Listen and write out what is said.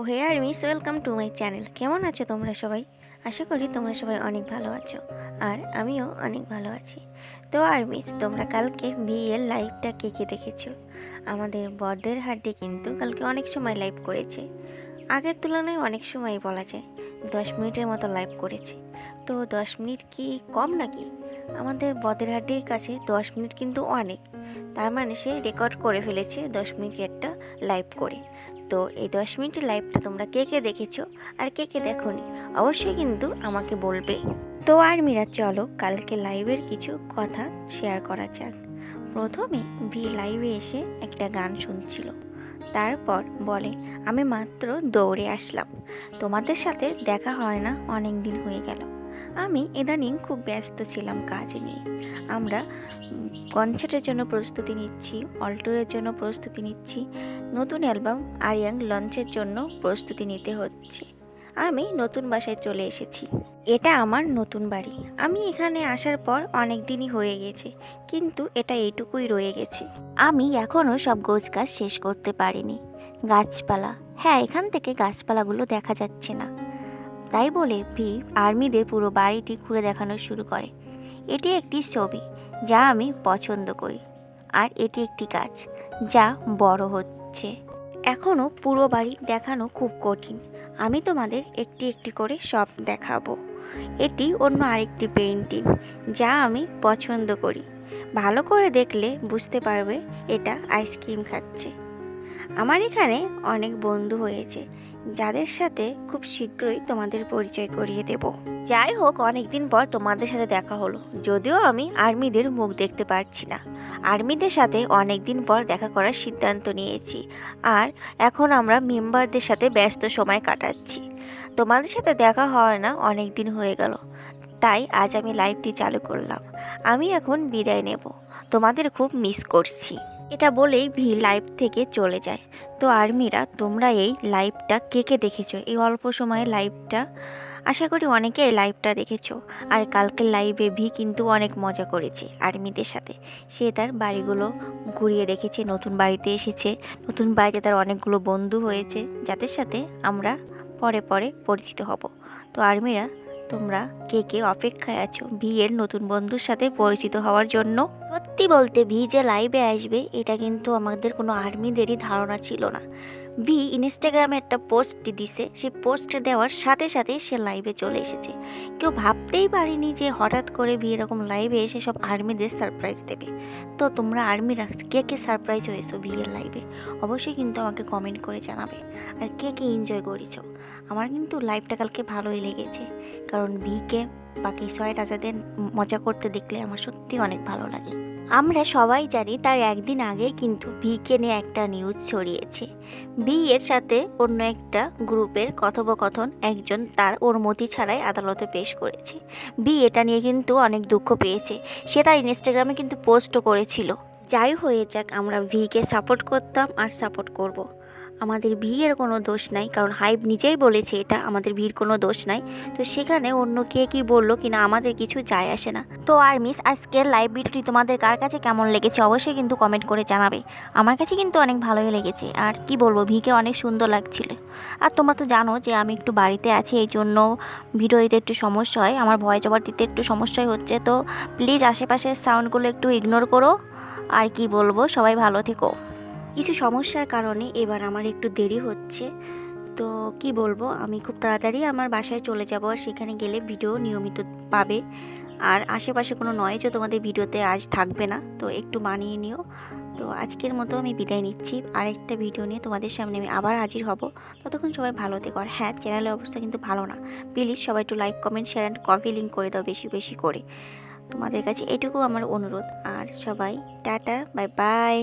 Hey armies, welcome to my channel. কেমন আছো তোমরা সবাই? আশা করি তোমরা সবাই অনেক ভালো আছো, আর আমিও অনেক ভালো আছি। তো আর্মিস, তোমরা কালকে বিয়ের লাইভটা কে কে দেখেছো? আমাদের বড়দের হাটে কিন্তু কালকে অনেক সময় লাইভ করেছে, আগের তুলনায় অনেক সময় বলা যায় 10 মিনিটের মতো লাইভ করেছে। তো 10 মিনিট কি কম নাকি? আমাদের বদের হাটের কাছে 10 মিনিট কিন্তু অনেক, তার মানে সে রেকর্ড করে ফেলেছে 10 মিনিট একটা লাইভ করে। তো এই 10 মিনিটের লাইভটা তোমরা কে কে দেখেছো আর কে কে দেখোনি অবশ্যই কিন্তু আমাকে বলবে। তো আর মিরা, চলো কালকে লাইভের কিছু কথা শেয়ার করা যাক। প্রথমে লাইভে এসে একটা গান শুনছিল, তারপর বলে আমি মাত্র দৌড়ে আসলাম, তোমাদের সাথে দেখা হয় না, অনেক দিন হয়ে গেল। আমি ইদানিং খুব ব্যস্ত ছিলাম কাজ নিয়ে। আমরা কনসার্টের জন্য প্রস্তুতি নিচ্ছি, অল্টোরের জন্য প্রস্তুতি নিচ্ছি, নতুন অ্যালবাম আরিয়াং লঞ্চের জন্য প্রস্তুতি নিতে হচ্ছে। আমি নতুন বাসায় চলে এসেছি, এটা আমার নতুন বাড়ি। আমি এখানে আসার পর অনেক দিনই হয়ে গেছে, কিন্তু এটা এইটুকুই রয়ে গেছে। আমি এখনও সব গোছগাছ শেষ করতে পারিনি। গাছপালা, হ্যাঁ এখান থেকে গাছপালাগুলো দেখা যাচ্ছে না, তাই বলে আর্মিদের পুরো বাড়িটি ঘুরে দেখানো শুরু করে। এটি একটি ছবি যা আমি পছন্দ করি, আর এটি একটি গাছ যা বড় হচ্ছে। এখনও পুরো বাড়ি দেখানো খুব কঠিন, আমি তোমাদের একটি একটি করে সব দেখাবো। এটি অন্য আরেকটি পেইন্টিং যা আমি পছন্দ করি, ভালো করে দেখলে বুঝতে পারবে এটা আইসক্রিম খাচ্ছে। আমার এখানে অনেক বন্ধু হয়েছে, যাদের সাথে খুব শীঘ্রই তোমাদের পরিচয় করিয়ে দেব। যাই হোক, অনেকদিন পর তোমাদের সাথে দেখা হলো, যদিও আমি আর্মিদের মুখ দেখতে পারছি না। আর্মিদের সাথে অনেকদিন পর দেখা করার সিদ্ধান্ত নিয়েছি, আর এখন আমরা মেম্বারদের সাথে ব্যস্ত সময় কাটাচ্ছি। তোমাদের সাথে দেখা হয় না, অনেক দিন হয়ে গেল, তাই আজ আমি লাইভটি চালু করলাম। আমি এখন বিদায় নেব, তোমাদের খুব মিস করছি। এটা বলেই লাইভ থেকে চলে যায়। তো আর্মিরা, তোমরা এই লাইভটা কে কে দেখেছো? এই অল্প সময়ে লাইভটা আশা করি অনেকে এই লাইভটা দেখেছো। আর কালকের লাইভে কিন্তু অনেক মজা করেছে আর্মিদের সাথে। সে তার বাড়িগুলো ঘুরিয়ে দেখেছে, নতুন বাড়িতে এসেছে, নতুন বাড়িতে তার অনেকগুলো বন্ধু হয়েছে, যাদের সাথে আমরা পরে পরে পরিচিত হব। তো আর্মিরা, তোমরা কে কে অপেক্ষায় আছো এর নতুন বন্ধুর সাথে পরিচিত হওয়ার জন্য? সত্যি বলতে যে লাইভে আসবে এটা কিন্তু আমাদের কোনো আর্মিদেরই ধারণা ছিল না। ইনস্টাগ্রামে একটা পোস্ট দিছে, সেই পোস্ট দেওয়ার সাথে সাথে সে লাইভে চলে এসেছে। কেউ ভাবতেই পারিনি যে হঠাৎ করে এরকম লাইভে এসে সব আর্মিদের সারপ্রাইজ দেবে। তো তোমরা আর্মিরা কে কে সারপ্রাইজ হয়েছো এর লাইভে অবশ্যই কিন্তু আমাকে কমেন্ট করে জানাবে। আর কে কে এনজয় করেছো? আমার কিন্তু লাইভটা কালকে ভালোই লেগেছে, কারণ কে বাকি 6 রাজাদের মজা করতে দেখলে আমার সত্যি অনেক ভালো লাগে। আমরা সবাই জানি তার একদিন আগে কিন্তু কে নিয়ে একটা নিউজ ছড়িয়েছে। এর সাথে অন্য একটা গ্রুপের কথোপকথন একজন তার অনুমতি ছাড়াই আদালতে পেশ করেছে। এটা নিয়ে কিন্তু অনেক দুঃখ পেয়েছে, সে তার ইনস্টাগ্রামে কিন্তু পোস্টও করেছিল। যাই হয়ে যাক, আমরা কে সাপোর্ট করতাম আর সাপোর্ট করব। আমাদের এর কোনো দোষ নাই, কারণ হাইব নিজেই বলেছে এটা আমাদের কোনো দোষ নাই। তো সেখানে অন্য কে কী বললো কিনা আমাদের কিছু যায় আসে না। তো আর্মিস, আজকের লাইভ ভিডিওটি তোমাদের কার কাছে কেমন লেগেছে অবশ্যই কিন্তু কমেন্ট করে জানাবে। আমার কাছে কিন্তু অনেক ভালোই লেগেছে, আর কি বলবো, কে অনেক সুন্দর লাগছিল। আর তোমরা তো জানো যে আমি একটু বাড়িতে আছি, এই জন্য ভিডিও দিতে একটু সমস্যা হয়, আমার ভয়েস ওভার দিতে একটু সমস্যাই হচ্ছে। তো প্লিজ আশেপাশের সাউন্ডগুলো একটু ইগনোর করো। আর কি বলবো, সবাই ভালো থেকো। কিছু সমস্যার কারণে এবার আমার একটু দেরি হচ্ছে, তো কি বলবো, আমি খুব তাড়াতাড়ি আমার বাসায় চলে যাব, আর সেখানে গেলে ভিডিও নিয়মিত পাবে। আর আশেপাশে কোনো নয়েজও তোমাদের ভিডিওতে আজ থাকবে না, তো একটু মানিয়ে নিও। তো আজকের মতো আমি বিদায় নিচ্ছি, আরেকটা ভিডিও নিয়ে তোমাদের সামনে আমি আবার হাজির হব। ততক্ষণ সবাই ভালো থেকো। আর হ্যাঁ, চ্যানেলের অবস্থা কিন্তু ভালো না, প্লিজ সবাই একটু like, comment, share and copy link করে দাও বেশি বেশি করে। তোমাদের কাছে এটুকু আমার অনুরোধ। আর সবাই টাটা, বাই বাই।